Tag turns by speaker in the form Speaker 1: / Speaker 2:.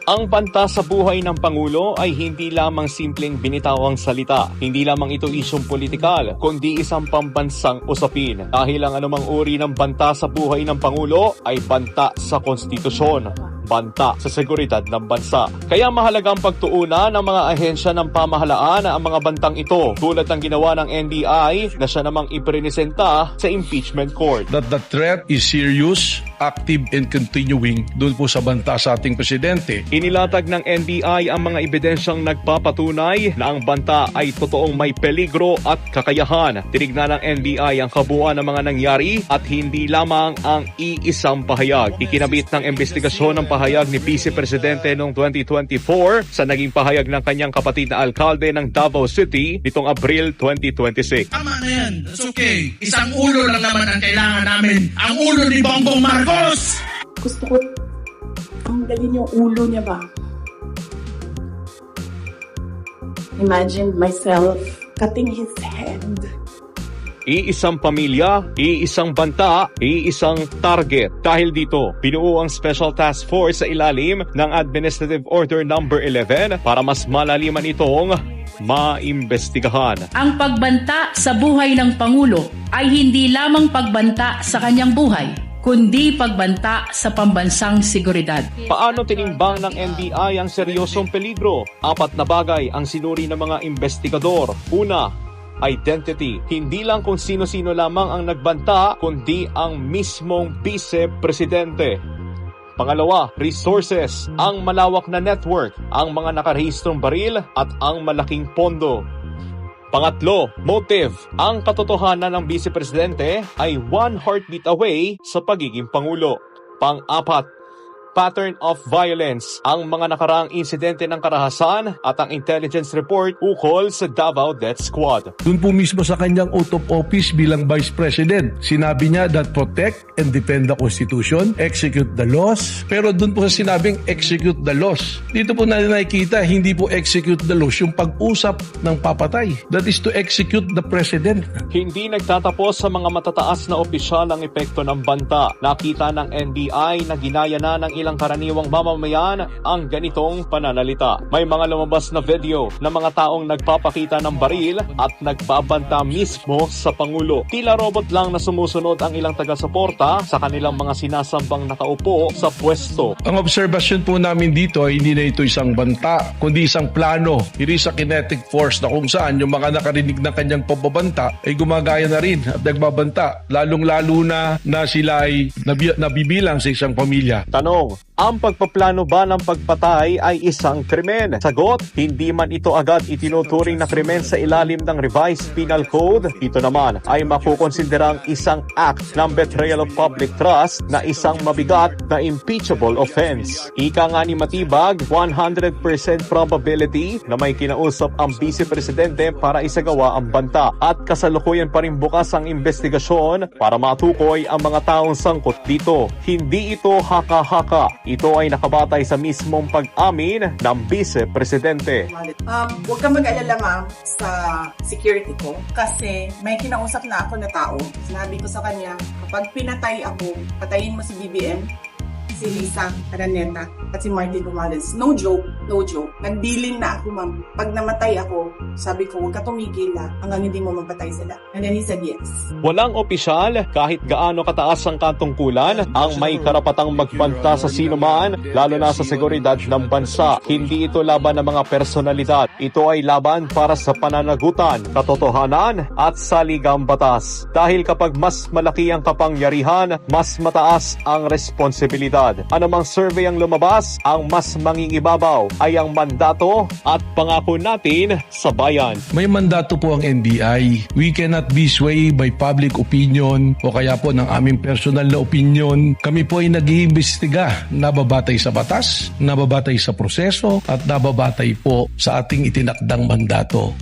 Speaker 1: Ang banta sa buhay ng Pangulo ay hindi lamang simpleng binitawang salita. Hindi lamang ito isyong politikal, kundi isang pambansang usapin. Dahil ang anumang uri ng banta sa buhay ng Pangulo ay banta sa konstitusyon, banta sa seguridad ng bansa. Kaya mahalagang pagtuunan ng mga ahensya ng pamahalaan ang mga bantang ito, tulad ng ginawa ng NBI na siya namang ipresenta sa impeachment court.
Speaker 2: That the threat is serious, active and continuing doon po sa banta sa ating presidente.
Speaker 1: Inilatag ng NBI ang mga ebidensyang nagpapatunay na ang banta ay totoong may peligro at kakayahan. Tinignan ng NBI ang kabuuan ng mga nangyari at hindi lamang ang iisang pahayag. Ikinabit ng investigasyon ng pahayag ni Vice Presidente noong 2024 sa naging pahayag ng kanyang kapatid na alkalde ng Davao City nitong Abril 2026.
Speaker 3: Tama na yan. That's okay. Isang ulo lang naman ang kailangan namin. Ang ulo ni Bongbong Marcos!
Speaker 4: Gusto ko ang galing yung ulo niya ba? Imagine myself cutting his head.
Speaker 1: Iisang pamilya, iisang banta, iisang target. Dahil dito, binuo ang Special Task Force sa ilalim ng Administrative Order No. 11 para mas malaliman itong maimbestigahan.
Speaker 5: Ang pagbanta sa buhay ng Pangulo ay hindi lamang pagbanta sa kanyang buhay, kundi pagbanta sa pambansang seguridad.
Speaker 1: Paano tinimbang ng NBI ang seryosong peligro? 4 na bagay ang sinuri ng mga investigador. Una, identity. Hindi lang kung sino-sino lamang ang nagbanta, kundi ang mismong vice-presidente. Pangalawa, resources. Ang malawak na network, ang mga nakarehistrong baril at ang malaking pondo. Pangatlo, motive. Ang katotohanan ng vice-presidente ay one heartbeat away sa pagiging Pangulo. Pang-apat, pattern of violence. Ang mga nakaraang insidente ng karahasan at ang intelligence report ukol sa Davao Death Squad.
Speaker 2: Doon po mismo sa kanyang oath of office bilang Vice President, sinabi niya that protect and defend the Constitution, execute the laws. Pero doon po sa sinabing execute the laws, dito po natin nakikita, hindi po execute the laws yung pag-usap ng papatay. That is to execute the President.
Speaker 1: Hindi nagtatapos sa mga matataas na opisyal ang epekto ng banta. Nakita ng NBI na ginaya na ng ilang karaniwang mamamayan ang ganitong pananalita. May mga lumabas na video ng mga taong nagpapakita ng baril at nagbabanta mismo sa Pangulo. Tila robot lang na sumusunod ang ilang taga-suporta sa kanilang mga sinasambang nakaupo sa pwesto.
Speaker 2: Ang obserbasyon po namin dito ay hindi na ito isang banta, kundi isang plano. It is a kinetic force na kung saan yung mga nakarinig ng kanyang pababanta ay gumagaya na rin at nagbabanta. Lalong-lalo na sila ay nabibilang sa isang pamilya.
Speaker 1: Tanong, ang pagpaplano ba ng pagpatay ay isang krimen? Sagot, hindi man ito agad itinuturing na krimen sa ilalim ng Revised Penal Code. Ito naman ay makukonsiderang isang act ng betrayal of public trust na isang mabigat na impeachable offense. Ika nga ni Matibag, 100% probability na may kinausap ang vice-presidente para isagawa ang banta at kasalukuyan pa rin bukas ang investigasyon para matukoy ang mga taong sangkot dito. Hindi ito haka-haka. Ito ay nakabatay sa mismong pag-amin ng vice-presidente.
Speaker 4: Huwag kang mag-alala ma'am sa security ko kasi may kinausap na ako na tao. Sinabi ko sa kanya, kapag pinatay ako, patayin mo si BBM, si Lisa Araneta at si Martin Romales. No joke, no joke. Nagdealing na ako ma'am. Pag namatay ako, sabi ko, huwag ka tumigil hanggang hindi mo mapatay sila. And then he said yes.
Speaker 1: Walang opisyal, kahit gaano kataas ang katungkulan, ang may karapatang magbanta sa sino man, lalo na sa seguridad ng bansa. Hindi ito laban ng mga personalidad. Ito ay laban para sa pananagutan, katotohanan at saligang batas. Dahil kapag mas malaki ang kapangyarihan, mas mataas ang responsibilidad. Anumang survey ang lumabas, ang mas mangingibabaw ay ang mandato at pangako natin sa bayan.
Speaker 2: May mandato po ang NBI. We cannot be swayed by public opinion o kaya po ng aming personal na opinion. Kami po ay nag-iimbestiga, nababatay sa batas, nababatay sa proseso at nababatay po sa ating itinakdang mandato.